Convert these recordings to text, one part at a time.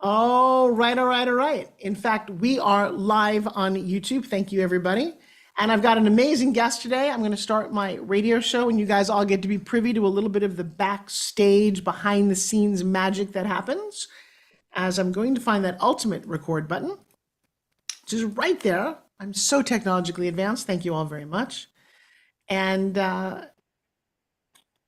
All right, all right, all right. In fact, we are live on YouTube. Thank you, everybody. And I've got an amazing guest today. I'm going to start my radio show, and you guys all get to be privy to a little bit of the backstage, behind the scenes magic that happens as I'm going to find that ultimate record button, which is right there. I'm so technologically advanced. Thank you all very much. And there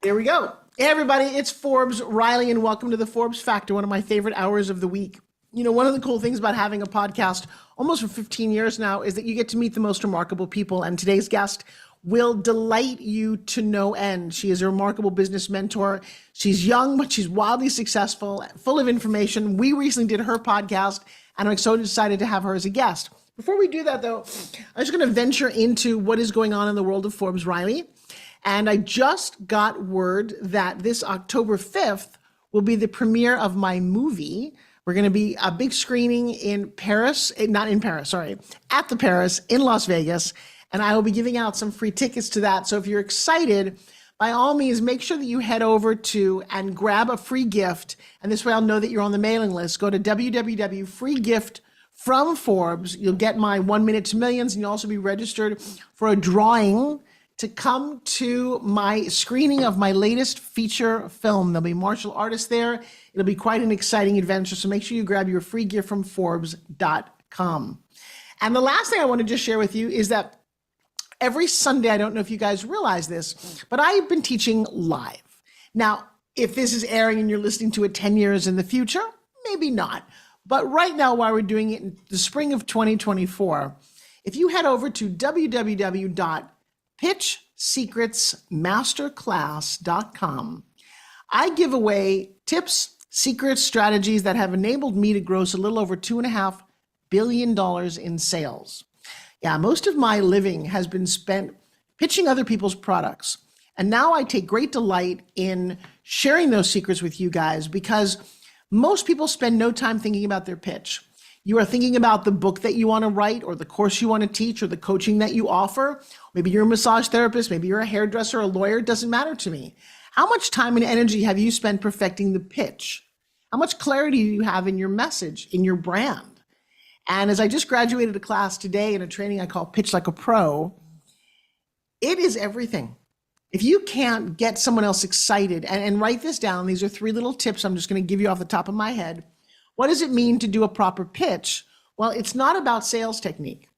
we go. Hey, everybody, it's Forbes Riley, and welcome to the Forbes Factor, one of my favorite hours of the week. You know, one of the cool things about having a podcast almost for 15 years now is that you get to meet the most remarkable people, and today's guest will delight you to no end. She is a remarkable business mentor. She's young, but she's wildly successful, full of information. We recently did her podcast, and I'm so excited to have her as a guest. Before we do that, though, I'm just going to venture into what is going on in the world of Forbes Riley. And I just got word that this October 5th will be the premiere of my movie. We're going to be a big screening in Paris, not in Paris, sorry, at the Paris in Las Vegas. And I will be giving out some free tickets to that. So if you're excited, by all means, make sure that you head over to and grab a free gift. And this way I'll know that you're on the mailing list. Go to www.freegift from Forbes. You'll get my 1 Minute to Millions, and you'll also be registered for a drawing to come to my screening of my latest feature film. There'll be martial artists there. It'll be quite an exciting adventure. So make sure you grab your free gift from Forbes.com. And the last thing I want to just share with you is that every Sunday, I don't know if you guys realize this, but I've been teaching live. Now, if this is airing and you're listening to it 10 years in the future, maybe not. But right now, while we're doing it in the spring of 2024, if you head over to www.pitchsecretsmasterclass.com, I give away tips, secrets, strategies that have enabled me to gross a little over $2.5 billion in sales. Yeah, most of my living has been spent pitching other people's products. And now I take great delight in sharing those secrets with you guys, because most people spend no time thinking about their pitch. You are thinking about the book that you want to write, or the course you want to teach, or the coaching that you offer. Maybe you're a massage therapist, maybe you're a hairdresser, a lawyer, it doesn't matter to me. How much time and energy have you spent perfecting the pitch? How much clarity do you have in your message, in your brand? And as I just graduated a class today in a training I call Pitch Like a Pro, it is everything. If you can't get someone else excited, and write this down, these are 3 little tips I'm just going to give you off the top of my head. What does it mean to do a proper pitch? Well, it's not about sales technique.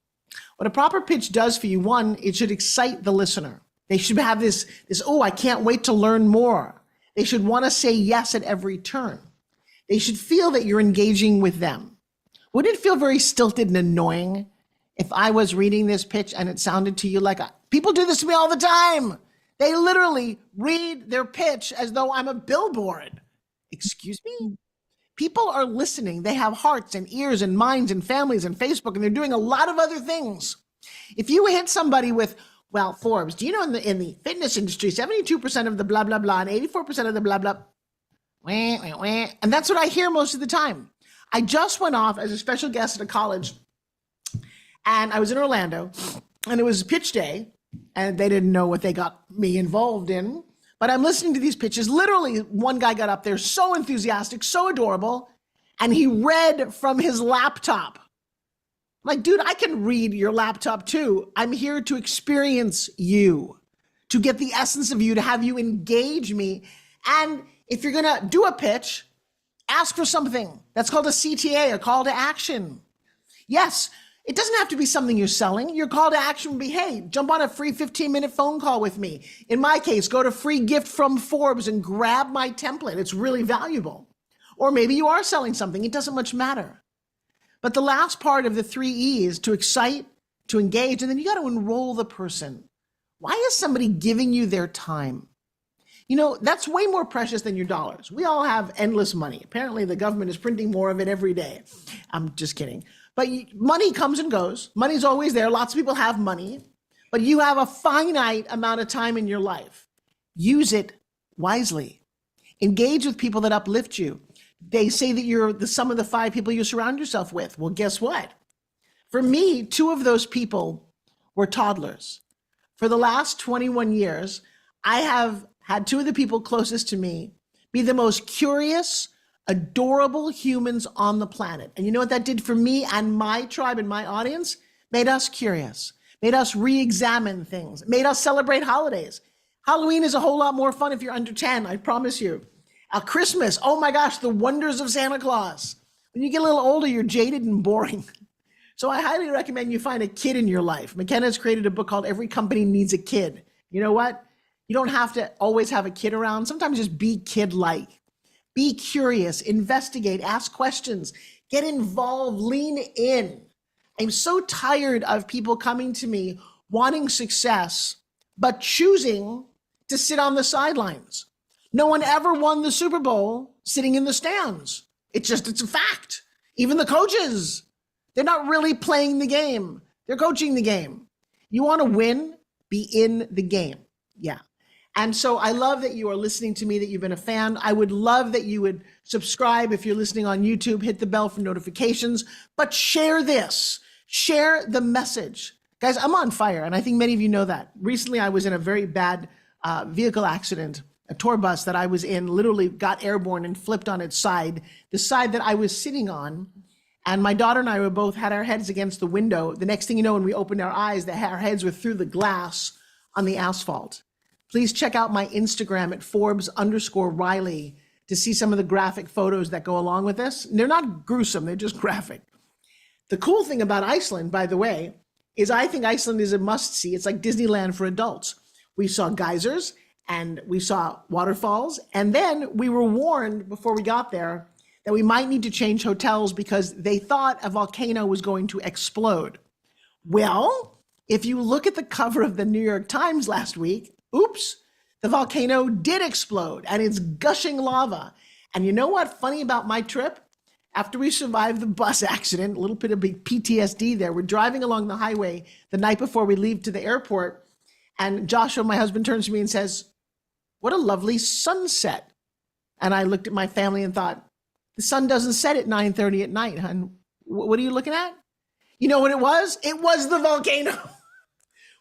What a proper pitch does for you, one, it should excite the listener. They should have this, oh, I can't wait to learn more. They should want to say yes at every turn. They should feel that you're engaging with them. Wouldn't it feel very stilted and annoying if I was reading this pitch and it sounded to you like, people do this to me all the time. They literally read their pitch as though I'm a billboard. Excuse me? People are listening. They have hearts and ears and minds and families and Facebook, and they're doing a lot of other things. If you hit somebody with, well, Forbes, do you know in the fitness industry, 72% of the blah, blah, blah, and 84% of the blah, blah, wah, wah, wah, and that's what I hear most of the time. I just went off as a special guest at a college, and I was in Orlando, and it was pitch day, and they didn't know what they got me involved in. But I'm listening to these pitches. Literally, one guy got up there, so enthusiastic, so adorable, and he read from his laptop. I'm like, dude, I can read your laptop too. I'm here to experience you, to get the essence of you, to have you engage me. And if you're gonna do a pitch, ask for something. That's called a CTA, a call to action. Yes, it doesn't have to be something you're selling. Your call to action would be, hey, jump on a free 15-minute phone call with me. In my case, go to free gift from Forbes and grab my template. It's really valuable. Or maybe you are selling something. It doesn't much matter. But the last part of the 3 E's, to excite, to engage, and then you got to enroll the person. Why is somebody giving you their time? You know, that's way more precious than your dollars. We all have endless money. Apparently, the government is printing more of it every day. I'm just kidding. But money comes and goes. Money's always there. Lots of people have money, but you have a finite amount of time in your life. Use it wisely. Engage with people that uplift you. They say that you're the sum of the 5 people you surround yourself with. Well, guess what? For me, 2 of those people were toddlers. For the last 21 years, I have had 2 of the people closest to me be the most curious, adorable humans on the planet. And you know what that did for me and my tribe and my audience? Made us curious, made us re-examine things, made us celebrate holidays. Halloween is a whole lot more fun if you're under 10, I promise you. Christmas, oh my gosh, the wonders of Santa Claus. When you get a little older, you're jaded and boring. So I highly recommend you find a kid in your life. McKenna has created a book called Every Company Needs a Kid. You know what? You don't have to always have a kid around. Sometimes just be kid-like. Be curious, investigate, ask questions, get involved, lean in. I'm so tired of people coming to me wanting success, but choosing to sit on the sidelines. No one ever won the Super Bowl sitting in the stands. It's a fact. Even the coaches, they're not really playing the game. They're coaching the game. You want to win? Be in the game. Yeah. And so I love that you are listening to me, that you've been a fan. I would love that you would subscribe if you're listening on YouTube, hit the bell for notifications, but share this, share the message. Guys, I'm on fire, and I think many of you know that. Recently, I was in a very bad vehicle accident. A tour bus that I was in literally got airborne and flipped on its side, the side that I was sitting on. And my daughter and I were both had our heads against the window. The next thing you know, when we opened our eyes, our heads were through the glass on the asphalt. Please check out my Instagram at Forbes_Riley to see some of the graphic photos that go along with this. They're not gruesome, they're just graphic. The cool thing about Iceland, by the way, is I think Iceland is a must-see. It's like Disneyland for adults. We saw geysers and we saw waterfalls. And then we were warned before we got there that we might need to change hotels because they thought a volcano was going to explode. Well, if you look at the cover of the New York Times last week, oops, the volcano did explode and it's gushing lava. And you know what? Funny about my trip? After we survived the bus accident, a little bit of PTSD there, we're driving along the highway the night before we leave to the airport. And Joshua, my husband, turns to me and says, "What a lovely sunset." And I looked at my family and thought, the sun doesn't set at 9:30 at night, hon. What are you looking at? You know what it was? It was the volcano.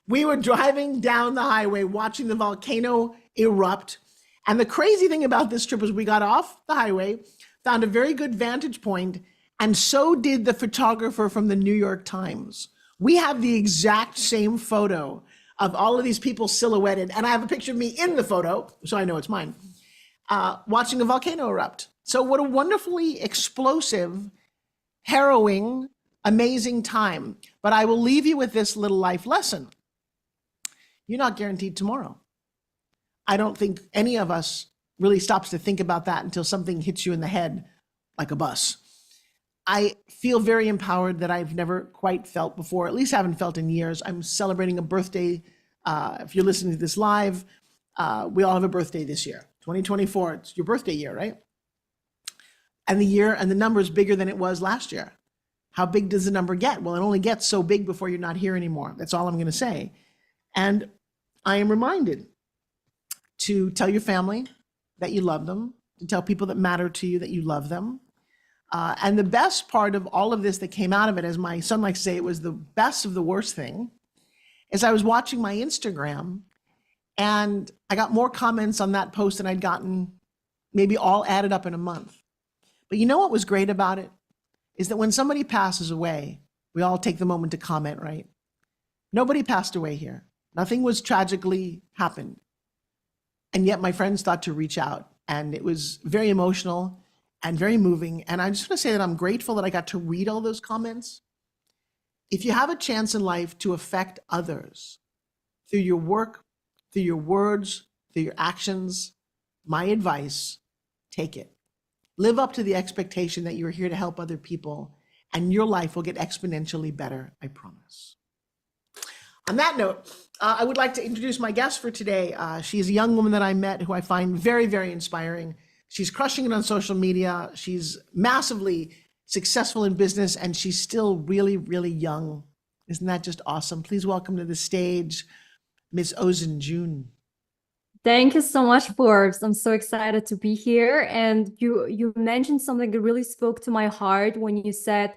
We were driving down the highway, watching the volcano erupt. And the crazy thing about this trip was we got off the highway, found a very good vantage point, and so did the photographer from the New York Times. We have the exact same photo of all of these people silhouetted, and I have a picture of me in the photo, so I know it's mine, watching a volcano erupt. So what a wonderfully explosive, harrowing, amazing time. But I will leave you with this little life lesson. You're not guaranteed tomorrow. I don't think any of us really stops to think about that until something hits you in the head like a bus. I feel very empowered that I've never quite felt before, at least haven't felt in years. I'm celebrating a birthday. If you're listening to this live, we all have a birthday this year. 2024, it's your birthday year, right? And the year and the number is bigger than it was last year. How big does the number get? Well, it only gets so big before you're not here anymore. That's all I'm going to say. And I am reminded to tell your family that you love them, to tell people that matter to you that you love them. And the best part of all of this that came out of it, as my son likes to say, it was the best of the worst thing, is I was watching my Instagram and I got more comments on that post than I'd gotten maybe all added up in a month. But you know what was great about it? Is that when somebody passes away, we all take the moment to comment, right? Nobody passed away here. Nothing was tragically happened. And yet my friends thought to reach out, and it was very emotional and very moving. And I just want to say that I'm grateful that I got to read all those comments. If you have a chance in life to affect others through your work, through your words, through your actions, my advice, take it. Live up to the expectation that you're here to help other people, and your life will get exponentially better, I promise. On that note, I would like to introduce my guest for today. She's a young woman that I met who I find very, very inspiring. She's crushing it on social media. She's massively successful in business, and she's still really, really young. Isn't that just awesome? Please welcome to the stage, Miss Ozen June. Thank you so much, Forbes. I'm so excited to be here. And you mentioned something that really spoke to my heart when you said,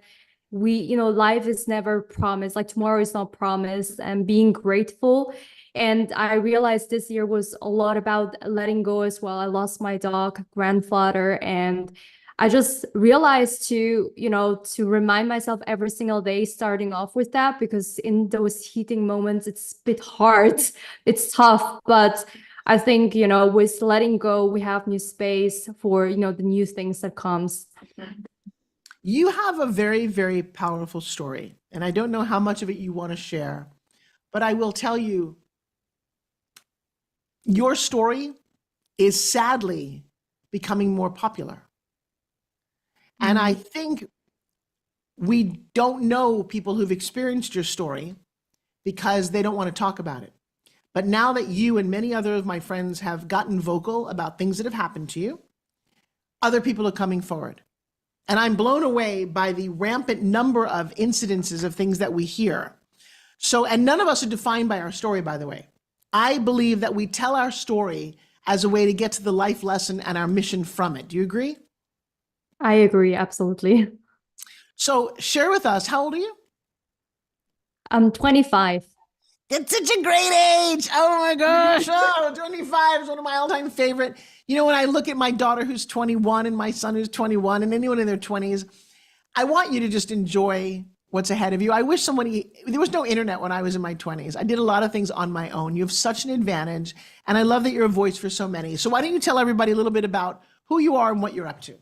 life is never promised, like tomorrow is not promised, and being grateful. And I realized this year was a lot about letting go as well. I lost my dog, grandfather, and I just realized to, to remind myself every single day, starting off with that, because in those heating moments, it's a bit hard. It's tough, but I think, with letting go, we have new space for, the new things that comes. You have a very, very powerful story, and I don't know how much of it you want to share, but I will tell you, your story is sadly becoming more popular. And I think we don't know people who've experienced your story because they don't want to talk about it. But now that you and many other of my friends have gotten vocal about things that have happened to you, other people are coming forward. And I'm blown away by the rampant number of incidences of things that we hear. So, and none of us are defined by our story, by the way. I believe that we tell our story as a way to get to the life lesson and our mission from it. Do you agree? I agree, absolutely. So share with us, how old are you? I'm 25. It's such a great age. Oh my gosh. Oh, 25 is one of my all-time favorite. When I look at my daughter who's 21 and my son who's 21 and anyone in their 20s, I want you to just enjoy what's ahead of you. I wish there was no internet when I was in my 20s. I did a lot of things on my own. You have such an advantage, and I love that you're a voice for so many. So why don't you tell everybody a little bit about who you are and what you're up to?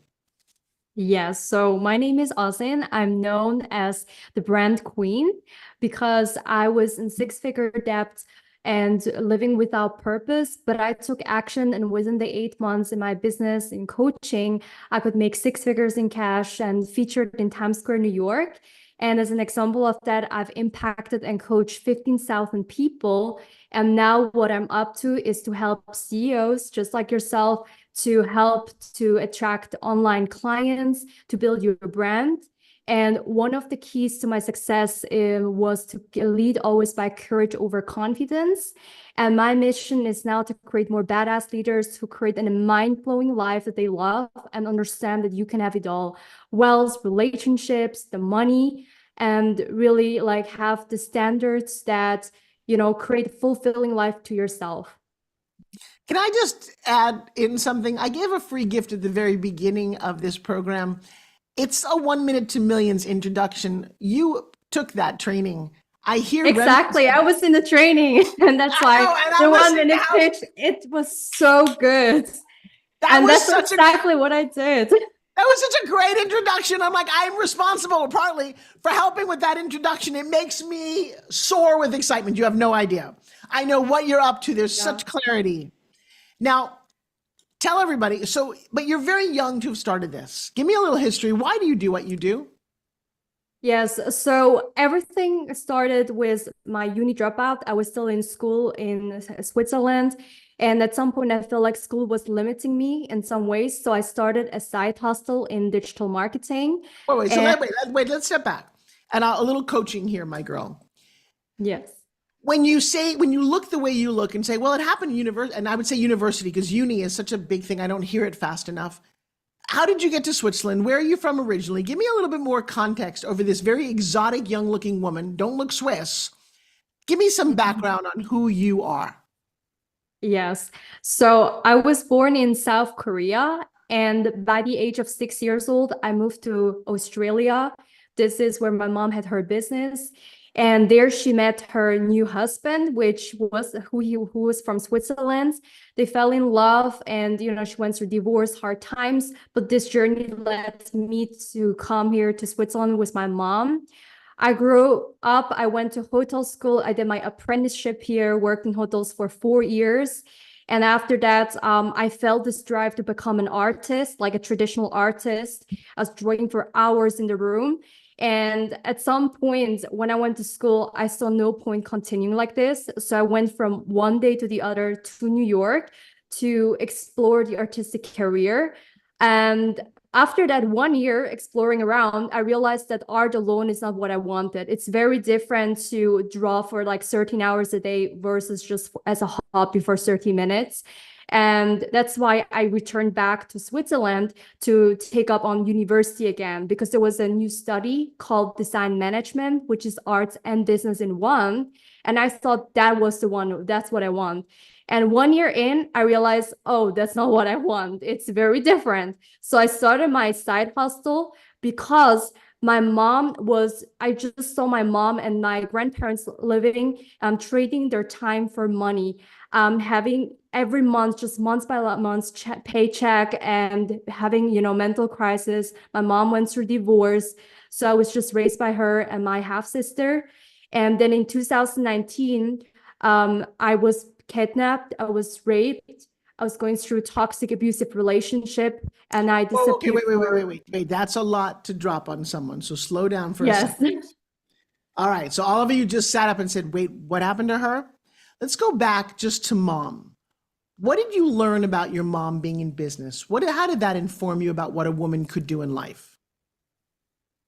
Yes, so my name is Ozen. I'm known as the brand queen because I was in six-figure debt and living without purpose, but I took action, and within the 8 months in my business in coaching, I could make six figures in cash and featured in Times Square, New York. And as an example of that, I've impacted and coached 15,000 people. And now what I'm up to is to help CEOs just like yourself to help to attract online clients, to build your brand. And one of the keys to my success was to lead always by courage over confidence. And my mission is now to create more badass leaders who create a mind-blowing life that they love and understand that you can have it all: wealth, relationships, the money, and really like have the standards that, create a fulfilling life to yourself. Can I just add in something? I gave a free gift at the very beginning of this program. It's a 1 minute to millions introduction. You took that training. I hear exactly. I was in the training, and that's why the 1 minute pitch, it was so good. And that's exactly what I did. That was such a great introduction. I'm like, I'm responsible partly for helping with that introduction. It makes me soar with excitement. You have no idea. I know what you're up to. There's such clarity. Now, tell everybody, but you're very young to have started this. Give me a little history. Why do you do what you do? Yes, so everything started with my uni dropout. I was still in school in Switzerland. And at some point, I felt like school was limiting me in some ways. So I started a side hustle in digital marketing. Wait, let's step back. And a little coaching here, my girl. Yes. When you look the way you look and say, well, it happened in university, and I would say university because uni is such a big thing. I don't hear it fast enough. How did you get to Switzerland? Where are you from originally? Give me a little bit more context over this very exotic, young looking woman. Don't look Swiss. Give me some background on who you are. Yes. So I was born in South Korea, and by the age of 6 years old, I moved to Australia. This is where my mom had her business. And there she met her new husband, which was who was from Switzerland. They fell in love, and she went through divorce, hard times. But this journey led me to come here to Switzerland with my mom. I grew up, I went to hotel school. I did my apprenticeship here, worked in hotels for 4 years. And after that, I felt this drive to become an artist, like a traditional artist. I was drawing for hours in the room. And at some point when I went to school, I saw no point continuing like this. So I went from one day to the other to New York to explore the artistic career. And after that 1 year exploring around, I realized that art alone is not what I wanted. It's very different to draw for like 13 hours a day versus just as a hobby for 30 minutes. And that's why I returned back to Switzerland to take up on university again, because there was a new study called design management, which is arts and business in one. And I thought that was the one, that's what I want. And 1 year in, I realized, oh, that's not what I want. It's very different. So I started my side hustle because I just saw my mom and my grandparents living, trading their time for money, having every month, just months by months, paycheck, and having, mental crisis. My mom went through divorce. So I was just raised by her and my half sister. And then in 2019, I was kidnapped, I was raped, I was going through toxic, abusive relationship, and I Whoa, okay, disappeared. wait. That's a lot to drop on someone. So slow down for a Yes. second. All right. So all of you just sat up and said, wait, what happened to her? Let's go back just to mom. What did you learn about your mom being in business? How did that inform you about what a woman could do in life?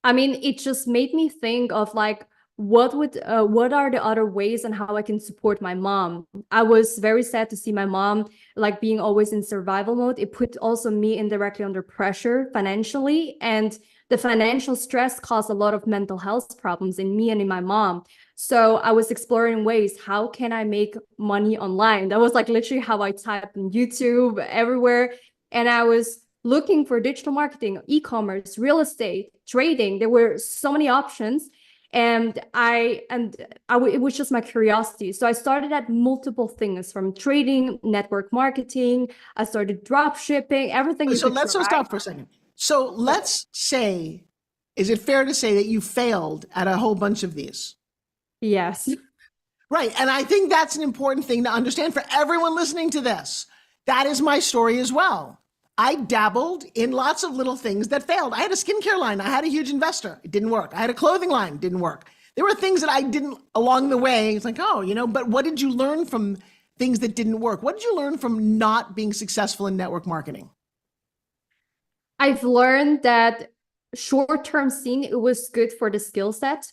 I mean, it just made me think of like, what are the other ways and how I can support my mom? I was very sad to see my mom like being always in survival mode. It put also me indirectly under pressure financially, and the financial stress caused a lot of mental health problems in me and in my mom. So I was exploring ways, how can I make money online? That was like literally how I typed in YouTube everywhere. And I was looking for digital marketing, e-commerce, real estate, trading. There were so many options. And it was just my curiosity. So I started at multiple things, from trading, network marketing. I started drop shipping, everything you So could let's try. stop for a second. So let's say, is it fair to say that you failed at a whole bunch of these? Yes. Right. And I think that's an important thing to understand for everyone listening to this. That is my story as well. I dabbled in lots of little things that failed. I had a skincare line. I had a huge investor. It didn't work. I had a clothing line. It didn't work. There were things that I didn't along the way. It's like, but what did you learn from things that didn't work? What did you learn from not being successful in network marketing? I've learned that short-term scene, it was good for the skill set,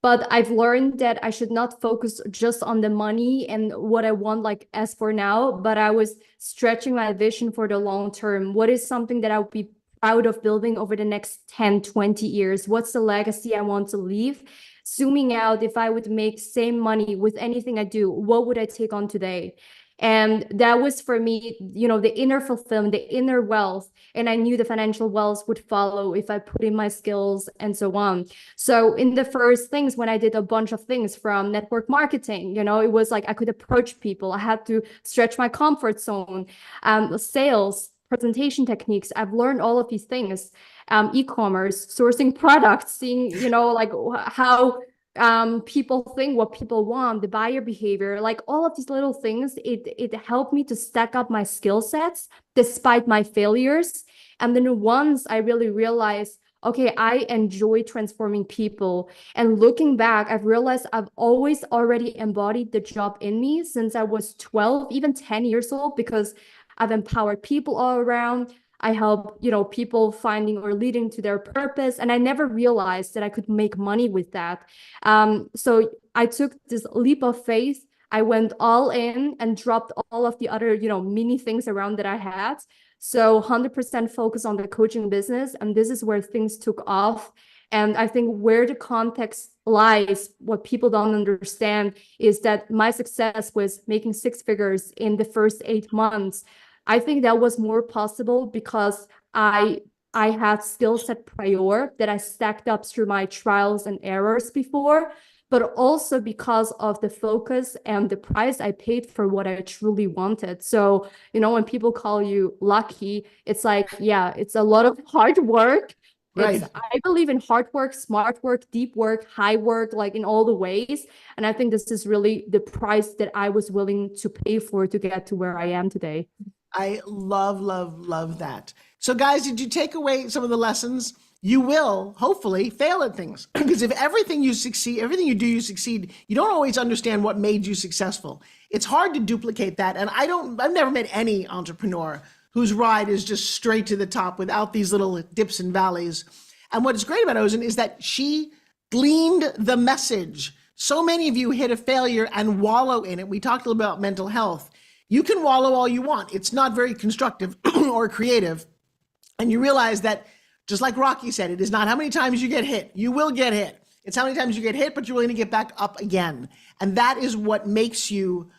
but I've learned that I should not focus just on the money and what I want, like as for now, but I was stretching my vision for the long term. What is something that I would be proud of building over the next 10, 20 years? What's the legacy I want to leave? Zooming out, if I would make same money with anything I do, what would I take on today? And that was for me, the inner fulfillment, the inner wealth. And I knew the financial wealth would follow if I put in my skills and so on. So in the first things, when I did a bunch of things from network marketing, it was like I could approach people. I had to stretch my comfort zone, sales, presentation techniques. I've learned all of these things, e-commerce, sourcing products, seeing, like how people think, what people want, the buyer behavior, like all of these little things. It helped me to stack up my skill sets despite my failures. And then once I really realized, okay, I enjoy transforming people, and looking back, I've realized I've always already embodied the job in me since I was 12, even 10 years old, because I've empowered people all around. I help, people finding or leading to their purpose. And I never realized that I could make money with that. So I took this leap of faith. I went all in and dropped all of the other, mini things around that I had. So 100% focus on the coaching business. And this is where things took off. And I think where the context lies, what people don't understand, is that my success was making 6 figures in the first 8 months. I think that was more possible because I had skill set prior that I stacked up through my trials and errors before, but also because of the focus and the price I paid for what I truly wanted. So, when people call you lucky, it's like, yeah, it's a lot of hard work. Right. I believe in hard work, smart work, deep work, high work, like in all the ways. And I think this is really the price that I was willing to pay for to get to where I am today. I love that. So guys, did you take away some of the lessons? You will hopefully fail at things, because if everything you do, you succeed, you don't always understand what made you successful. It's hard to duplicate that. And I've never met any entrepreneur whose ride is just straight to the top without these little dips and valleys. And what's great about Ozen is that she gleaned the message. So many of you hit a failure and wallow in it. We talked a little about mental health. You can wallow all you want. It's not very constructive or creative. And you realize that, just like Rocky said, it is not how many times you get hit. You will get hit. It's how many times you get hit, but you're willing to get back up again. And that is what makes you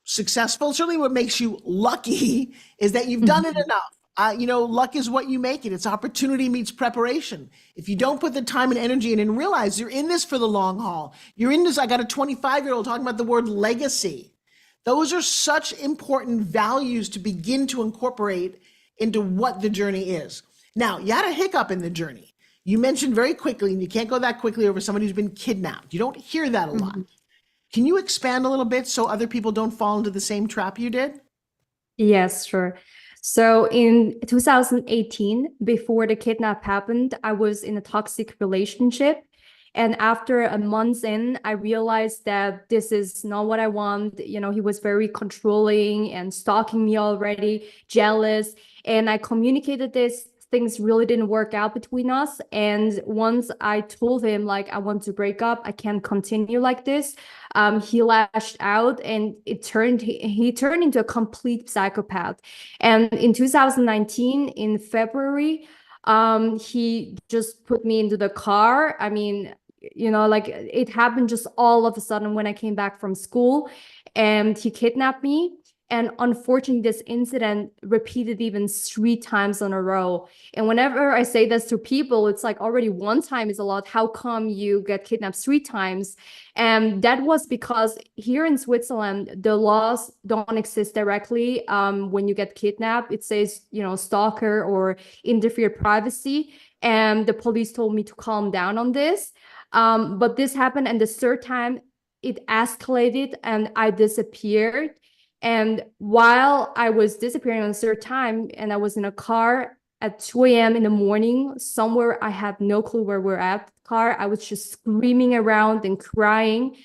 successful. Certainly what makes you lucky is that you've done it enough. Luck is what you make it. It's opportunity meets preparation. If you don't put the time and energy in and realize you're in this for the long haul, you're in this. I got a 25-year-old talking about the word legacy. Those are such important values to begin to incorporate into what the journey is. Now, you had a hiccup in the journey. You mentioned very quickly, and you can't go that quickly over somebody who's been kidnapped. You don't hear that a lot. Can you expand a little bit so other people don't fall into the same trap you did? Yes, sure. So in 2018, before the kidnap happened, I was in a toxic relationship. And after a month in, I realized that this is not what I want. He was very controlling and stalking me already, jealous. And I communicated this. Things really didn't work out between us. And once I told him, like, I want to break up, I can't continue like this, he lashed out, and he turned into a complete psychopath. And in 2019, in February, he just put me into the car. I mean, like, it happened just all of a sudden when I came back from school, and he kidnapped me. And unfortunately, this incident repeated even 3 times in a row. And whenever I say this to people, it's like, already one time is a lot. How come you get kidnapped 3 times? And that was because here in Switzerland, the laws don't exist directly. When you get kidnapped, it says, stalker or interfere privacy. And the police told me to calm down on this. But this happened, and the 3rd time it escalated and I disappeared. And while I was disappearing on the 3rd time, and I was in a car at 2 a.m. in the morning, somewhere I have no clue where we're at, car, I was just screaming around and crying.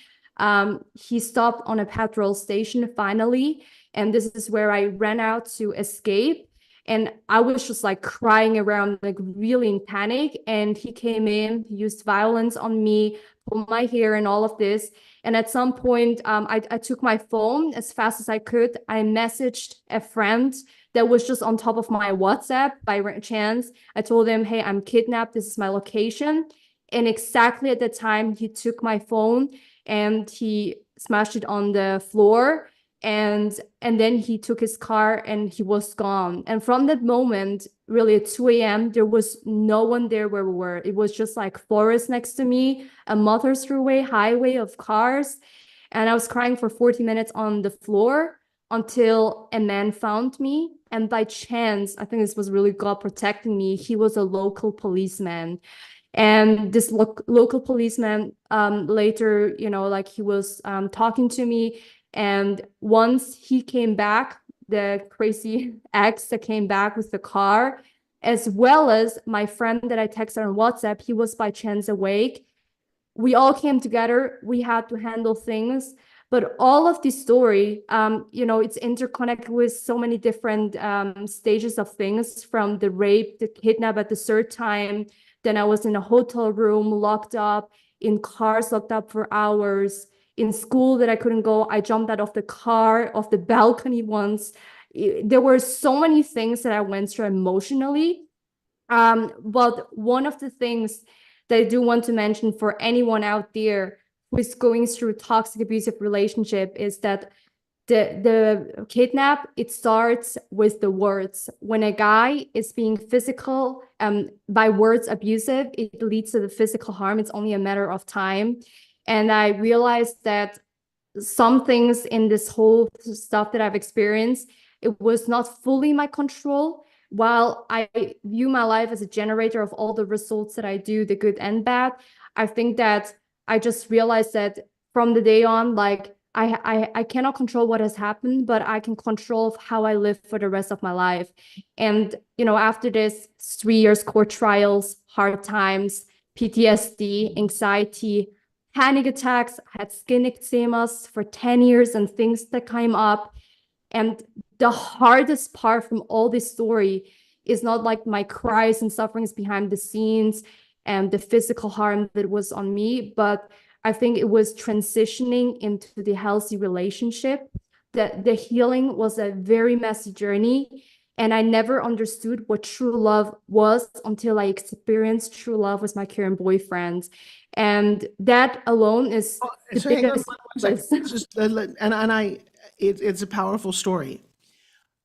He stopped on a petrol station finally, and this is where I ran out to escape. And I was just like crying around, like really in panic. And he came in, he used violence on me, pulled my hair and all of this. And at some point, I took my phone as fast as I could. I messaged a friend that was just on top of my WhatsApp by chance. I told him, hey, I'm kidnapped. This is my location. And exactly at the time, he took my phone and he smashed it on the floor. And then he took his car and he was gone. And from that moment, really at 2 a.m., there was no one there where we were. It was just like forest next to me, a motor throughway, highway of cars. And I was crying for 40 minutes on the floor until a man found me. And by chance, I think this was really God protecting me. He was a local policeman. And this local policeman later, like he was talking to me. And once he came back, the crazy ex that came back with the car, as well as my friend that I texted on WhatsApp, he was by chance awake. We all came together. We had to handle things. But all of this story, it's interconnected with so many different stages of things, from the rape, the kidnap at the 3rd time. Then I was in a hotel room, locked up, in cars, locked up for hours. In school that I couldn't go, I jumped out of the car, off the balcony once. There were so many things that I went through emotionally. But one of the things that I do want to mention for anyone out there who is going through a toxic, abusive relationship is that the kidnap, it starts with the words. When a guy is being physical, by words abusive, it leads to the physical harm. It's only a matter of time. And I realized that some things in this whole stuff that I've experienced, it was not fully my control. While I view my life as a generator of all the results that I do, the good and bad, I think that I just realized that from the day on, like, I cannot control what has happened, but I can control how I live for the rest of my life. And, after this 3 years court trials, hard times, PTSD, anxiety, panic attacks, I had skin eczemas for 10 years and things that came up. And the hardest part from all this story is not like my cries and sufferings behind the scenes and the physical harm that was on me, but I think it was transitioning into the healthy relationship, the healing was a very messy journey. And I never understood what true love was until I experienced true love with my current boyfriend. And that alone is Oh, the so hang on biggest one second. bliss. It's just, it's a powerful story.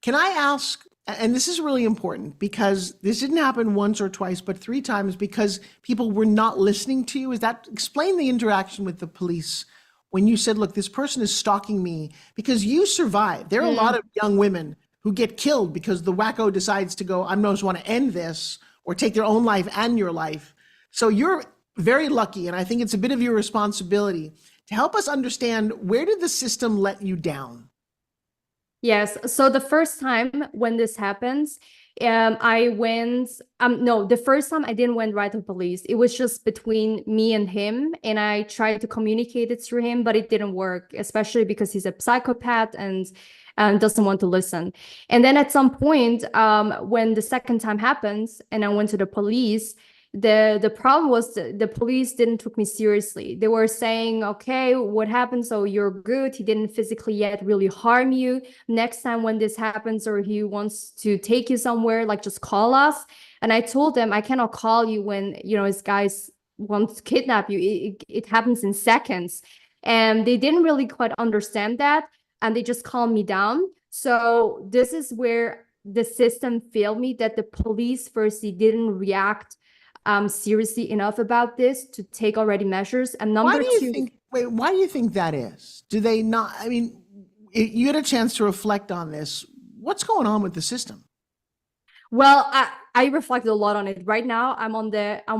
Can I ask, and this is really important because this didn't happen once or twice, but three times because people were not listening to you. Is that explain the interaction with the police when you said, look, this person is stalking me because you survived. There are a lot Mm. of young women who get killed because the wacko decides to go, I just want to end this or take their own life and your life. So you're very lucky. And I think it's a bit of your responsibility to help us understand where did the system let you down? Yes. So the first time when this happens, I went, no, the first time I didn't went right to police. It was just between me and him, and I tried to communicate it through him, but it didn't work, especially because he's a psychopath and doesn't want to listen. And then at some point, when the second time happens and I went to the police, the problem was the police didn't took me seriously. They were saying, okay, what happened? So you're good. He didn't physically yet really harm you. Next time when this happens or he wants to take you somewhere, like just call us. And I told them I cannot call you when, you know, his guys want to kidnap you. It happens in seconds. And they didn't really quite understand that. And they just calmed me down. So this is where the system failed me, that the police firstly didn't react seriously enough about this to take already measures. And Why number do you two, think, wait, why do you think that is? Do they not, I mean, you had a chance to reflect on this. What's going on with the system? well, I reflect a lot on it. Right now, I'm on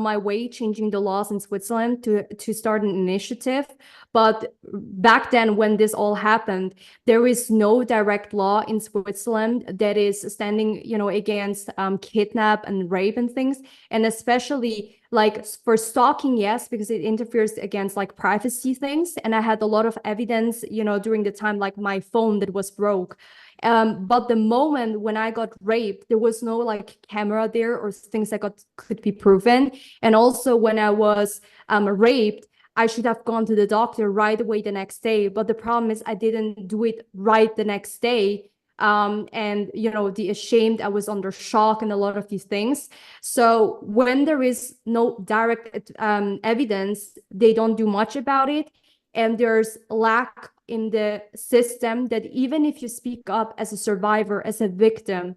my way changing the laws in Switzerland to start an initiative. But back then, when this all happened, there is no direct law in Switzerland that is standing, you know, against kidnap and rape and things. And especially like for stalking, yes, because it interferes against like privacy things. And I had a lot of evidence, you know, during the time, like my phone that was broke. But the moment when I got raped, there was no like camera there or things that could be proven. And also when I was raped, I should have gone to the doctor right away the next day. But the problem is I didn't do it right the next day. And you know, the ashamed, I was under shock and a lot of these things. So when there is no direct evidence, they don't do much about it. And there's lack in the system that even if you speak up as a survivor, as a victim,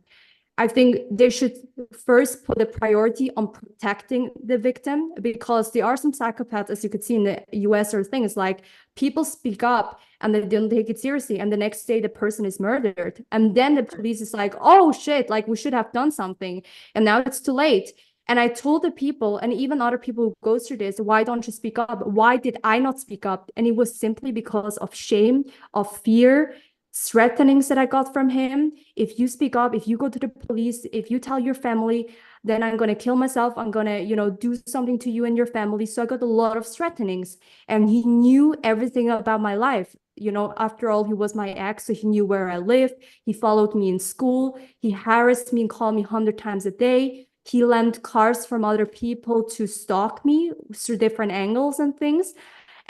I think they should first put a priority on protecting the victim, because there are some psychopaths, as you could see in the US, or things like people speak up and they don't take it seriously. And the next day the person is murdered. And then the police is like, oh shit, like we should have done something. And now it's too late. And I told the people, and even other people who go through this, why don't you speak up? Why did I not speak up? And it was simply because of shame, of fear, threatenings that I got from him. If you speak up, if you go to the police, if you tell your family, then I'm going to kill myself. I'm going to, you know, do something to you and your family. So I got a lot of threatenings, and he knew everything about my life. You know, after all, he was my ex, so he knew where I lived. He followed me in school. He harassed me and called me 100 times a day. He lent cars from other people to stalk me through different angles and things.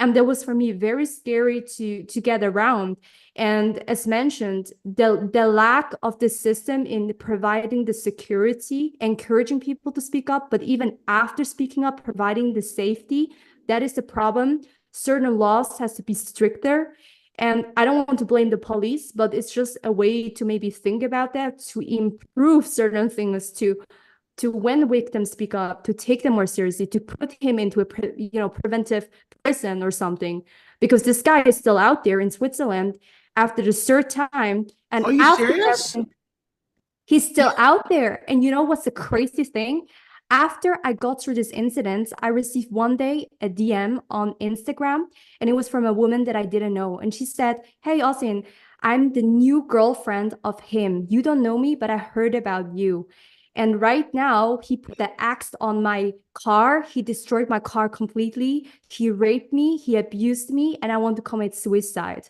And that was for me very scary to get around. And as mentioned, the lack of the system in providing the security, encouraging people to speak up, but even after speaking up, providing the safety, that is the problem. Certain laws has to be stricter. And I don't want to blame the police, but it's just a way to maybe think about that, to improve certain things, to when victims speak up, to take them more seriously, to put him into a preventive prison or something, because this guy is still out there in Switzerland after the third time, and Are you after serious? everything, he's still out there. And you know what's the crazy thing? After I got through this incident, I received one day a DM on Instagram, and it was from a woman that I didn't know. And she said, hey, Ozen, I'm the new girlfriend of him. You don't know me, but I heard about you. And right now, he put the axe on my car. He destroyed my car completely. He raped me. He abused me. And I want to commit suicide.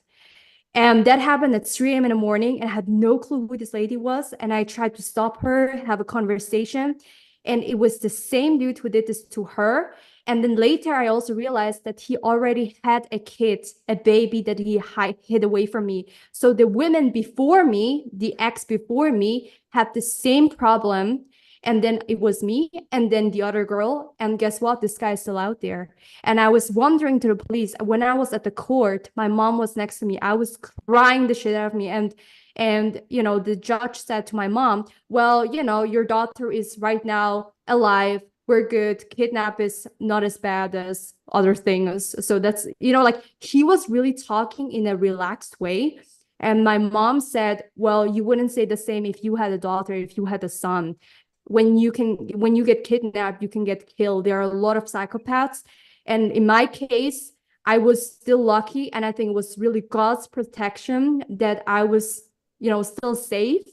And that happened at 3 a.m. in the morning, and I had no clue who this lady was. And I tried to stop her, have a conversation. And it was the same dude who did this to her. And then later, I also realized that he already had a kid, a baby that he hid away from me. So the women before me, the ex before me, had the same problem. And then it was me and then the other girl. And guess what? This guy is still out there. And I was wondering to the police, when I was at the court, my mom was next to me. I was crying the shit out of me. And you know, the judge said to my mom, well, you know, your daughter is right now alive. We're good. Kidnap is not as bad as other things. So that's, you know, like he was really talking in a relaxed way. And my mom said, well, you wouldn't say the same if you had a daughter, if you had a son. When you get kidnapped, you can get killed. There are a lot of psychopaths. And in my case, I was still lucky. And I think it was really God's protection that I was, you know, still safe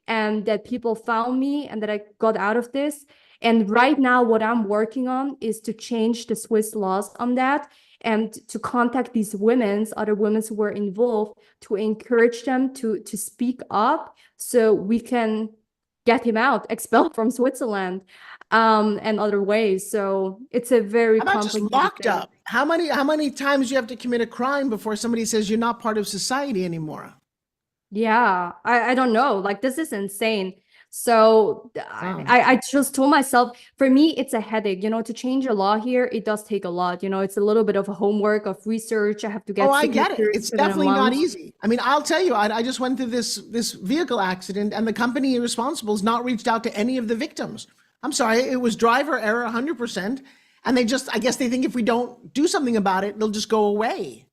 and that people found me and that I got out of this. And right now, what I'm working on is to change the Swiss laws on that and to contact these other women who were involved, to encourage them to speak up so we can get him out, expelled from Switzerland, and other ways. So it's a very How about just complicated locked thing. up? How many times do you have to commit a crime before somebody says you're not part of society anymore? Yeah, I don't know. Like, this is insane. So Wow. I just told myself, for me, it's a headache. You know, to change a law here, it does take a lot. You know, it's a little bit of a homework of research. I have to Oh, get I get it. signatures It's within a definitely not month. easy. I mean, I'll tell you, I just went through this vehicle accident, and the company responsible has not reached out to any of the victims. I'm sorry, it was driver error 100%, and I guess they think if we don't do something about it, they'll just go away.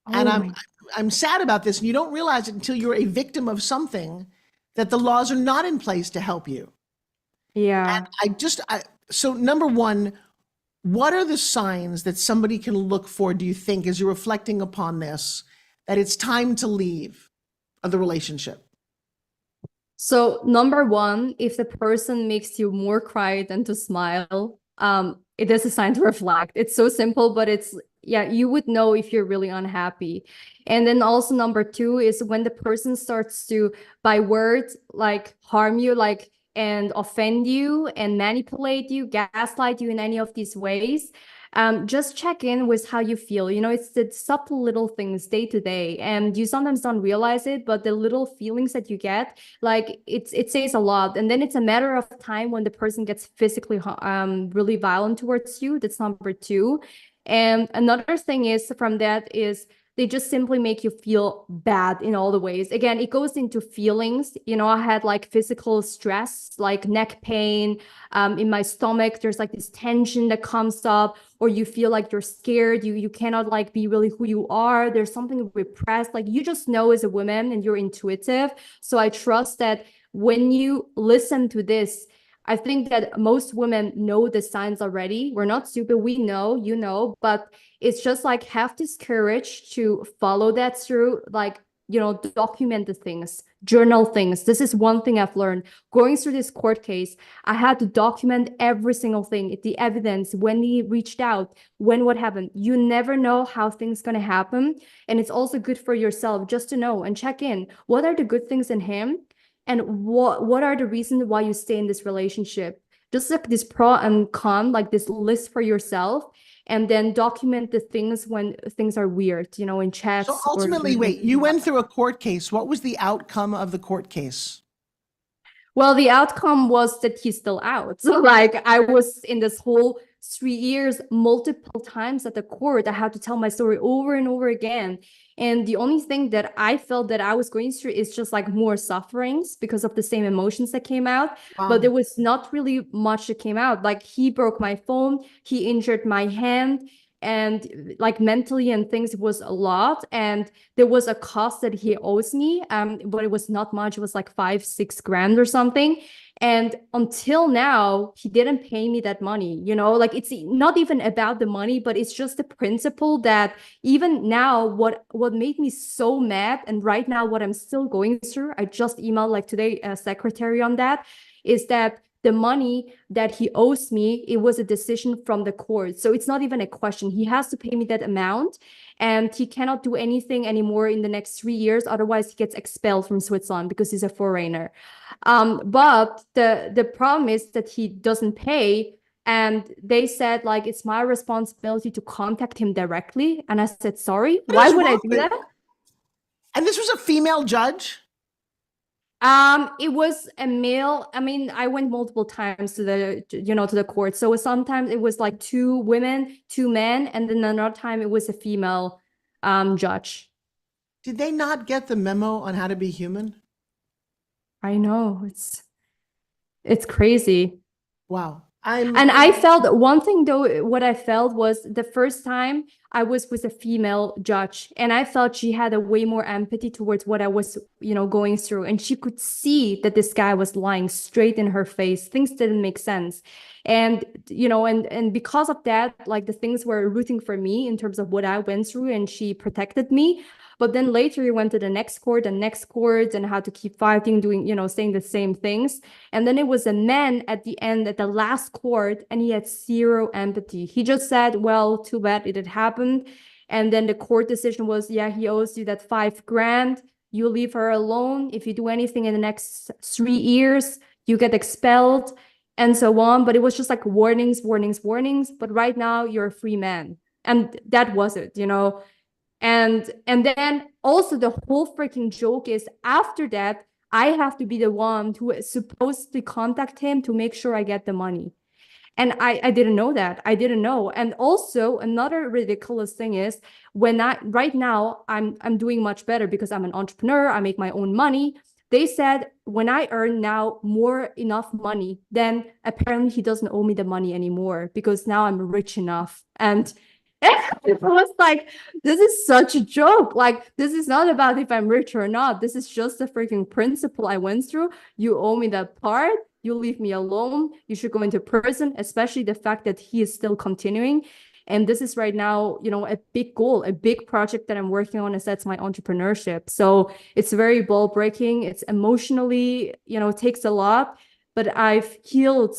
And Oh my, I'm sad about this, and you don't realize it until you're a victim of something that the laws are not in place to help you. yeah. So number one, what are the signs that somebody can look for, do you think, as you're reflecting upon this, that it's time to leave the relationship? So number one, if the person makes you more cry than to smile, it is a sign to reflect. It's so simple, but yeah, you would know if you're really unhappy. And then also number two is when the person starts to, by words, like harm you, like, and offend you and manipulate you, gaslight you in any of these ways. Just check in with how you feel. You know, it's the subtle little things day to day, and you sometimes don't realize it, but the little feelings that you get, like it says a lot. And then it's a matter of time when the person gets physically really violent towards you. That's number two. And another thing is from that is they just simply make you feel bad in all the ways. Again, it goes into feelings. You know, I had like physical stress, like neck pain, in my stomach. There's like this tension that comes up, or you feel like you're scared. You cannot like be really who you are. There's something repressed. Like you just know as a woman and you're intuitive. So I trust that when you listen to this, I think that most women know the signs already. We're not stupid. We know, you know, but it's just like have this courage to follow that through, like, you know, document the things, journal things. This is one thing I've learned going through this court case. I had to document every single thing, the evidence, when he reached out, when what happened. You never know how things going to happen. And it's also good for yourself just to know and check in. What are the good things in him? And what are the reasons why you stay in this relationship? Just like this pro and con, like this list for yourself, and then document the things when things are weird, you know, in So chats or ultimately, wait, you went through a court case. What was the outcome of the court case? well, the outcome was that he's still out. So like I was in this whole 3 years, multiple times at the court. I had to tell my story over and over again. And the only thing that I felt that I was going through is just like more sufferings because of the same emotions that came out. But there was not really much that came out. Like he broke my phone, he injured my hand, and like mentally and things, it was a lot. And there was a cost that he owes me, but it was not much. It was like 5-6 grand or something. And until now, he didn't pay me that money. You know, like it's not even about the money, but it's just the principle that even now, what made me so mad, and right now what I'm still going through, I just emailed like today a secretary on that, is that the money that he owes me, it was a decision from the court. So it's not even a question. He has to pay me that amount, and he cannot do anything anymore in the next 3 years. Otherwise, he gets expelled from Switzerland because he's a foreigner. But the problem is that he doesn't pay. And they said, like, it's my responsibility to contact him directly. And I said, sorry, What why is would I wrong do with? that? And this was a female judge? It was a male. I mean, I went multiple times to the court. So sometimes it was like 2 women, 2 men, and then another time it was a female judge. Did they not get the memo on how to be human? I know, it's crazy. Wow. And I felt one thing though, what I felt was the first time I was with a female judge, and I felt she had a way more empathy towards what I was, going through. And she could see that this guy was lying straight in her face. Things didn't make sense. And, and because of that, like the things were rooting for me in terms of what I went through, and she protected me. But then later we went to the next court and how to keep fighting, doing, saying the same things. And then it was a man at the end, at the last court, and he had zero empathy. He just said, well, too bad it had happened. And then the court decision was, yeah, he owes you that 5 grand. You leave her alone. If you do anything in the next 3 years, you get expelled, and so on. But it was just like warnings, warnings, warnings. But right now you're a free man. And that was it. And then also the whole freaking joke is, after that, I have to be the one who is supposed to contact him to make sure I get the money. And I didn't know that. I didn't know. And also another ridiculous thing is, right now I'm doing much better because I'm an entrepreneur. I make my own money. They said when I earn now enough money, then apparently he doesn't owe me the money anymore because now I'm rich enough. And it was like, this is such a joke. Like, this is not about if I'm rich or not. This is just the freaking principle I went through. You owe me that part. You leave me alone. You should go into prison, especially the fact that he is still continuing. And this is right now, a big goal, a big project that I'm working on, is that's my entrepreneurship. So it's very ball breaking. It's emotionally, it takes a lot, but I've healed,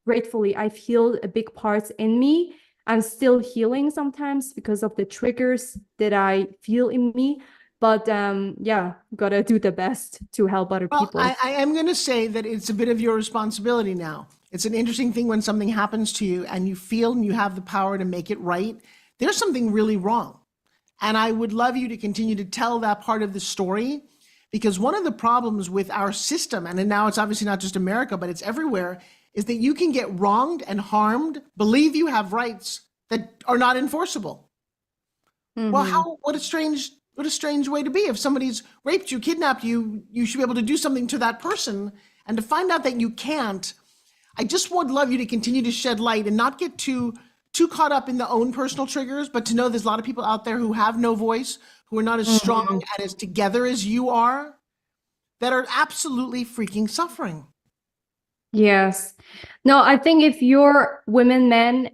gratefully, I've healed a big parts in me. I'm still healing sometimes because of the triggers that I feel in me. But yeah, gotta do the best to help other Well, people. I am going to say that it's a bit of your responsibility now. It's an interesting thing when something happens to you and you feel and you have the power to make it right. There's something really wrong. And I would love you to continue to tell that part of the story, because one of the problems with our system, and now it's obviously not just America, but it's everywhere, is that you can get wronged and harmed, believe you have rights that are not enforceable. Well, what a strange way to be. If somebody's raped you, kidnapped you, you should be able to do something to that person. And to find out that you can't, I just would love you to continue to shed light and not get too caught up in the own personal triggers, but to know there's a lot of people out there who have no voice, who are not as strong and as together as you are, that are absolutely freaking suffering. Yes. No, I think if you're women, men,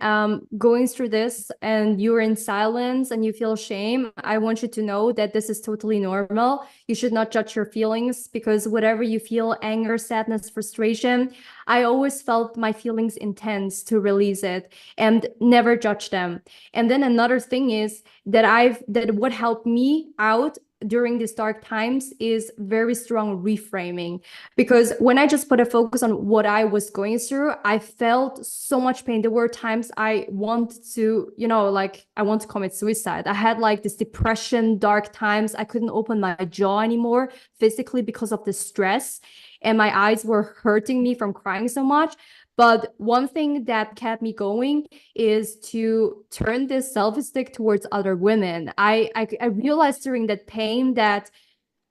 going through this and you're in silence and you feel shame, I want you to know that this is totally normal. You should not judge your feelings, because whatever you feel, anger, sadness, frustration, I always felt my feelings intense to release it and never judge them. And then another thing is that what helped me out during these dark times is very strong reframing. Because when I just put a focus on what I was going through, I felt so much pain. There were times I wanted to, I want to commit suicide. I had like this depression, dark times. I couldn't open my jaw anymore physically because of the stress, and my eyes were hurting me from crying so much. But one thing that kept me going is to turn this self-esteem towards other women. I realized during that pain that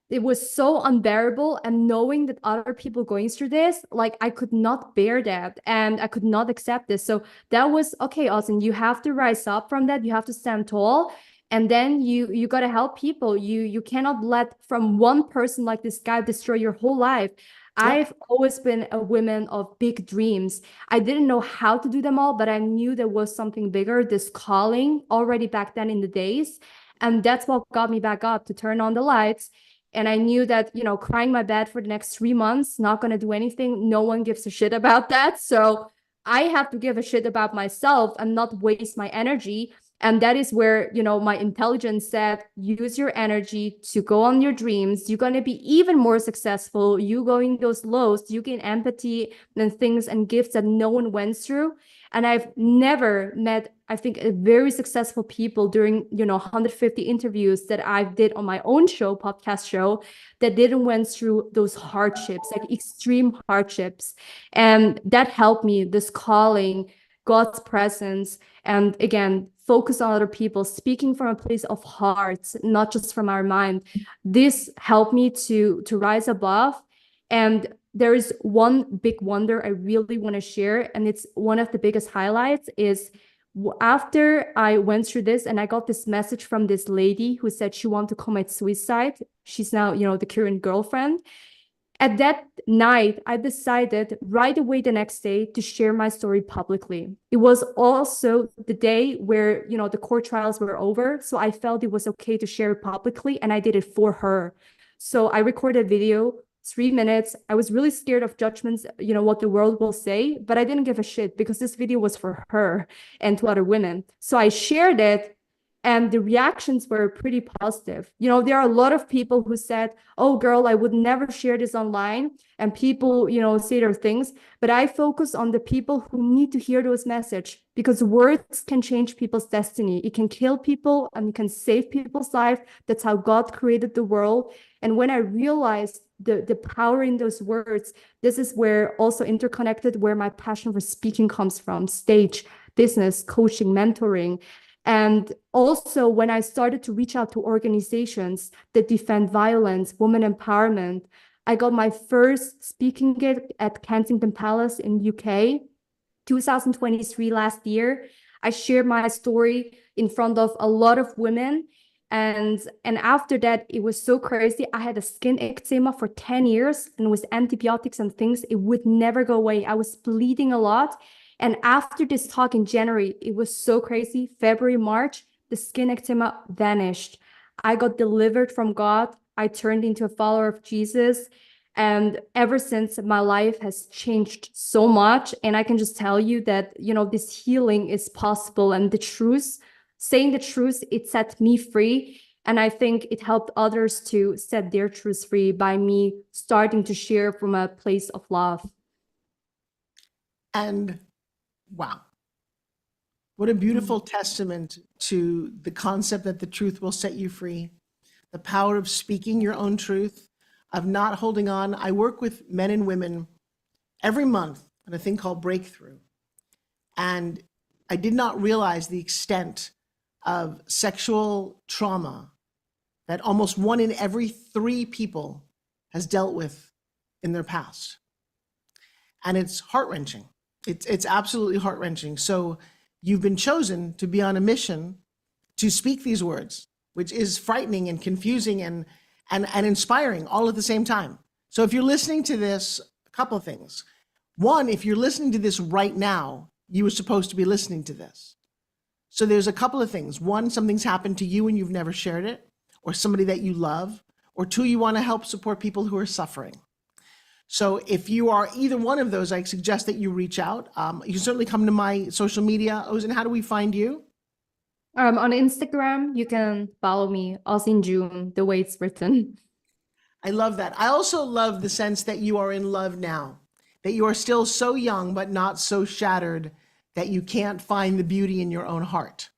it was so unbearable, and knowing that other people going through this, like, I could not bear that and I could not accept this. So that was okay, Ozen, you have to rise up from that. You have to stand tall, and then you got to help people. You cannot let from one person like this guy destroy your whole life. I've always been a woman of big dreams. I didn't know how to do them all, but I knew there was something bigger, this calling already back then in the days. And that's what got me back up to turn on the lights. And I knew that, crying my bed for the next 3 months, not going to do anything. No one gives a shit about that. So I have to give a shit about myself and not waste my energy. And that is where, my intelligence said, use your energy to go on your dreams. You're going to be even more successful. You going those lows, you gain empathy and things and gifts that no one went through. And I've never met, I think, a very successful people during, 150 interviews that I did on my own show, podcast show, that didn't went through those hardships, like extreme hardships. And that helped me, this calling, God's presence, and again, focus on other people, speaking from a place of heart, not just from our mind. This helped me to rise above. And there is one big wonder I really want to share, and it's one of the biggest highlights is after I went through this and I got this message from this lady who said she wanted to commit suicide. She's now, the current girlfriend. At that night, I decided right away the next day to share my story publicly. It was also the day where, the court trials were over. So I felt it was okay to share it publicly, and I did it for her. So I recorded a video, 3 minutes. I was really scared of judgments, what the world will say, but I didn't give a shit because this video was for her and to other women. So I shared it. And the reactions were pretty positive. There are a lot of people who said, oh, girl, I would never share this online. And people, say their things. But I focus on the people who need to hear those messages, because words can change people's destiny. It can kill people and it can save people's life. That's how God created the world. And when I realized the power in those words, this is where also interconnected, where my passion for speaking comes from: stage, business, coaching, mentoring. And also when I started to reach out to organizations that defend violence, women empowerment, I got my first speaking gig at Kensington Palace in UK, 2023 last year. I shared my story in front of a lot of women. And after that, it was so crazy. I had a skin eczema for 10 years, and with antibiotics and things, it would never go away. I was bleeding a lot. And after this talk in January, it was so crazy. February, March, the skin eczema vanished. I got delivered from God. I turned into a follower of Jesus. And ever since, my life has changed so much. And I can just tell you that, this healing is possible. And the truth, saying the truth, it set me free. And I think it helped others to set their truth free by me starting to share from a place of love. And wow, what a beautiful testament to the concept that the truth will set you free, the power of speaking your own truth, of not holding on. I work with men and women every month on a thing called Breakthrough. And I did not realize the extent of sexual trauma that almost 1 in every 3 people has dealt with in their past. And it's heart-wrenching. It's absolutely heart-wrenching. So you've been chosen to be on a mission to speak these words, which is frightening and confusing and inspiring all at the same time. So if you're listening to this, a couple of things. One, if you're listening to this right now, you were supposed to be listening to this. So there's a couple of things. One, something's happened to you and you've never shared it, or somebody that you love, or two, you want to help support people who are suffering. So if you are either one of those, I suggest that you reach out. You can certainly come to my social media. Ozen, how do we find you? On Instagram, you can follow me, Ozen June, the way it's written. I love that. I also love the sense that you are in love now, that you are still so young, but not so shattered that you can't find the beauty in your own heart.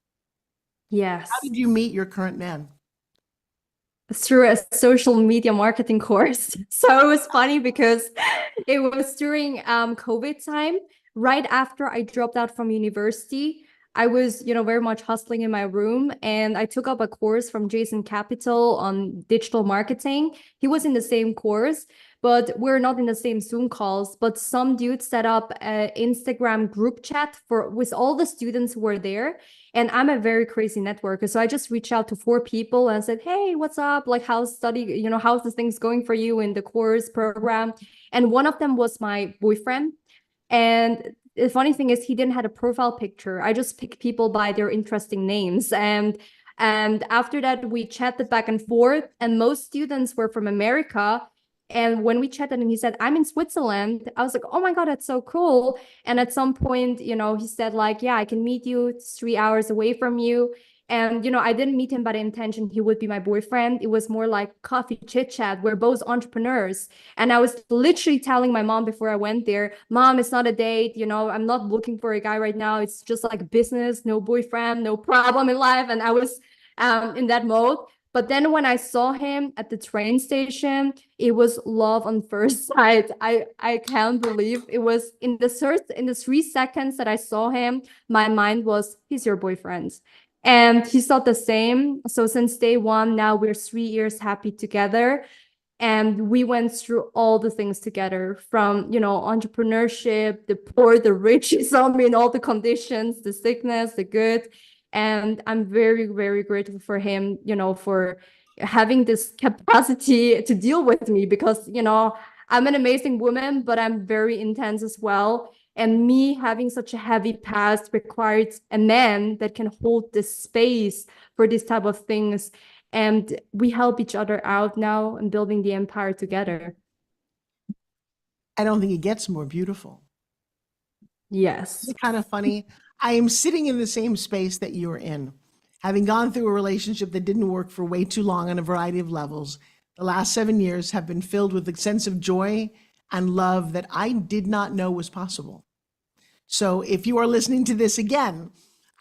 Yes. How did you meet your current man? Through a social media marketing course. So it was funny because it was during COVID time, right after I dropped out from university. I was, very much hustling in my room, and I took up a course from Jason Capital on digital marketing. He was in the same course, but we're not in the same Zoom calls. But some dude set up an Instagram group chat with all the students who were there. And I'm a very crazy networker. So I just reached out to 4 people and said, hey, what's up? Like, how's how's the things going for you in the course program? And one of them was my boyfriend. And the funny thing is, he didn't have a profile picture. I just picked people by their interesting names. And after that, we chatted back and forth. And most students were from America. And when we chatted and he said, I'm in Switzerland, I was like, oh my God, that's so cool. And at some point, you know, he said like, yeah, I can meet you. It's 3 hours away from you. And, you know, I didn't meet him by the intention he would be my boyfriend. It was more like coffee chit chat. We're both entrepreneurs. And I was literally telling my mom before I went there, Mom, it's not a date. You know, I'm not looking for a guy right now. It's just like business, no boyfriend, no problem in life. And I was in that mode. But then when I saw him at the train station, it was love on first sight. I can't believe it was in the 3 seconds that I saw him, my mind was, he's your boyfriend. And he thought the same. So since day one, now we're 3 years happy together. And we went through all the things together, from, you know, entrepreneurship, the poor, the rich, he saw me in all the conditions, the sickness, the good. And I'm very, very grateful for him, you know, for having this capacity to deal with me, because, you know, I'm an amazing woman, but I'm very intense as well. And me having such a heavy past required a man that can hold this space for these type of things. And we help each other out now and building the empire together. I don't think it gets more beautiful. Yes. It's kind of funny. I am sitting in the same space that you're in, having gone through a relationship that didn't work for way too long on a variety of levels. The last 7 years have been filled with a sense of joy and love that I did not know was possible. So if you are listening to this again,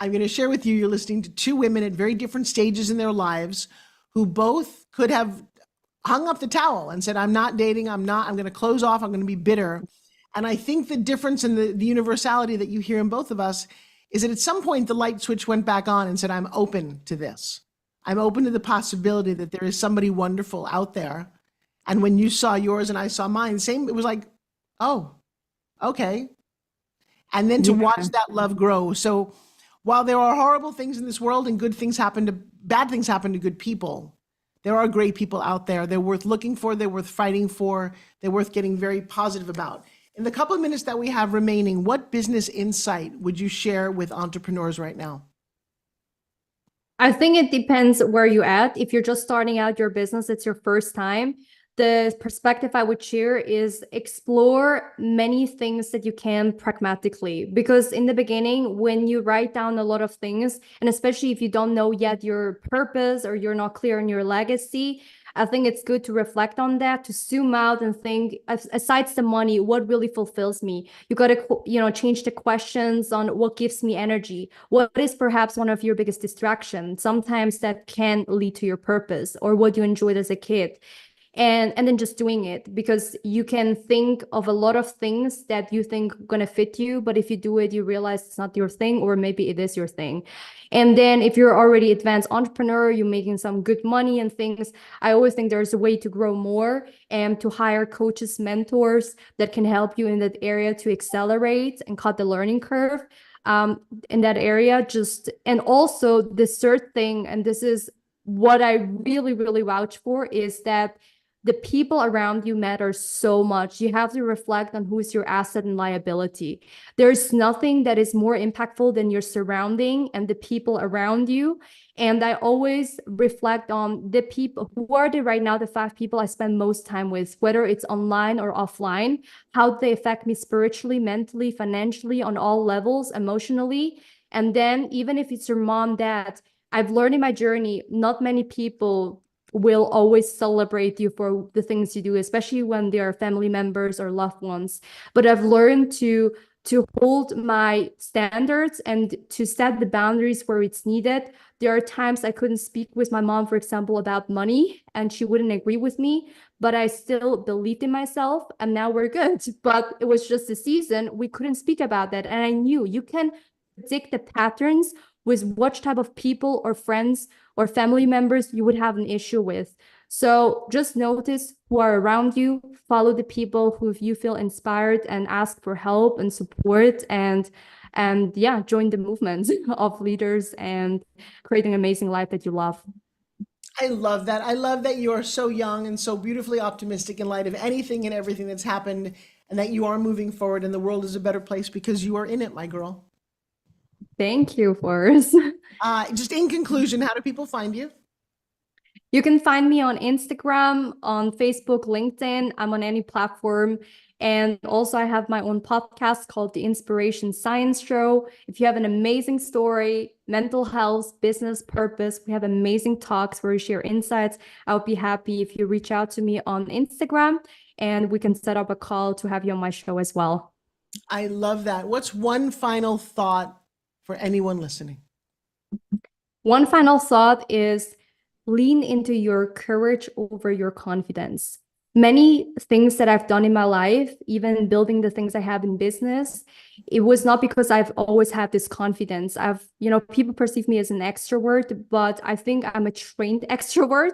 I'm going to share with you, you're listening to two women at very different stages in their lives who both could have hung up the towel and said, I'm not dating, I'm going to close off, I'm going to be bitter. And I think the difference in the universality that you hear in both of us is that at some point the light switch went back on and said, I'm open to this. I'm open to the possibility that there is somebody wonderful out there. And when you saw yours and I saw mine, same, it was like, oh, okay. And then to watch that love grow. So while there are horrible things in this world and bad things happen to good people, there are great people out there. They're worth looking for, they're worth fighting for, they're worth getting very positive about. In the couple of minutes that we have remaining, what business insight would you share with entrepreneurs right now? I think it depends where you're at. If you're just starting out your business, it's your first time. The perspective I would share is explore many things that you can pragmatically, because in the beginning, when you write down a lot of things, and especially if you don't know yet your purpose or you're not clear on your legacy, I think it's good to reflect on that, to zoom out and think, aside the money, what really fulfills me? You got to, you know, change the questions on what gives me energy. What is perhaps one of your biggest distractions? Sometimes that can lead to your purpose, or what you enjoyed as a kid. And then just doing it, because you can think of a lot of things that you think gonna fit you, but if you do it, you realize it's not your thing, or maybe it is your thing. And then if you're already advanced entrepreneur, you're making some good money and things, I always think there's a way to grow more and to hire coaches, mentors that can help you in that area to accelerate and cut the learning curve in that area. And also the third thing, and this is what I really, really vouch for, is that the people around you matter so much. You have to reflect on who's your asset and liability. There's nothing that is more impactful than your surrounding and the people around you. And I always reflect on the people, who are they right now, the 5 people I spend most time with, whether it's online or offline, how they affect me spiritually, mentally, financially, on all levels, emotionally. And then even if it's your mom, dad, I've learned in my journey, not many people will always celebrate you for the things you do, especially when they are family members or loved ones. But I've learned to hold my standards and to set the boundaries where it's needed. There are times I couldn't speak with my mom, for example, about money, and she wouldn't agree with me, but I still believed in myself, and now we're good. But it was just a season we couldn't speak about that. And I knew you can predict the patterns with what type of people or friends or family members you would have an issue with. So just notice who are around you, follow the people who you feel inspired, and ask for help and support, and yeah, join the movement of leaders and creating an amazing life that you love. I love that. I love that you are so young and so beautifully optimistic in light of anything and everything that's happened, and that you are moving forward and the world is a better place because you are in it, my girl. Thank you, Forrest. Just in conclusion, how do people find you? You can find me on Instagram, on Facebook, LinkedIn. I'm on any platform. And also, I have my own podcast called The Inspiration Science Show. If you have an amazing story, mental health, business purpose, we have amazing talks where we share insights. I would be happy if you reach out to me on Instagram and we can set up a call to have you on my show as well. I love that. What's one final thought for anyone listening? One final thought is lean into your courage over your confidence. Many things that I've done in my life, even building the things I have in business, it was not because I've always had this confidence. People perceive me as an extrovert, but I think I'm a trained extrovert.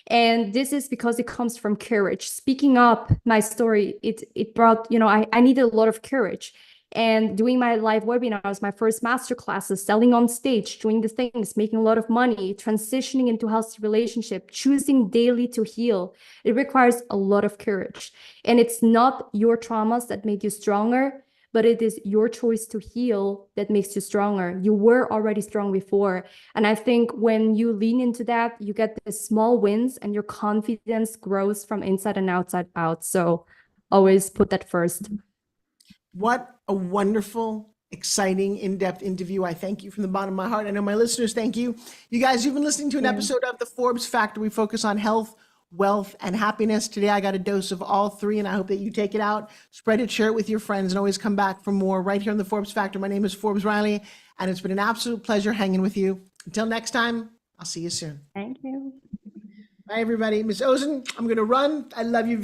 And this is because it comes from courage. Speaking up my story, it brought, I needed a lot of courage. And doing my live webinars, my first master classes, selling on stage, doing the things, making a lot of money, transitioning into healthy relationship, choosing daily to heal. It requires a lot of courage. And it's not your traumas that made you stronger, but it is your choice to heal that makes you stronger. You were already strong before. And I think when you lean into that, you get the small wins and your confidence grows from inside and outside out. So always put that first. What a wonderful, exciting, in-depth interview. I thank you from the bottom of my heart. I know my listeners thank you. You guys, you've been listening to an episode of the Forbes Factor. We focus on health, wealth, and happiness. Today, I got a dose of all three, and I hope that you take it out, spread it, share it with your friends, and always come back for more right here on the Forbes Factor. My name is Forbes Riley, and it's been an absolute pleasure hanging with you. Until next time, I'll see you soon. Thank you. Bye, everybody. Miss Ozen, I'm going to run. I love you very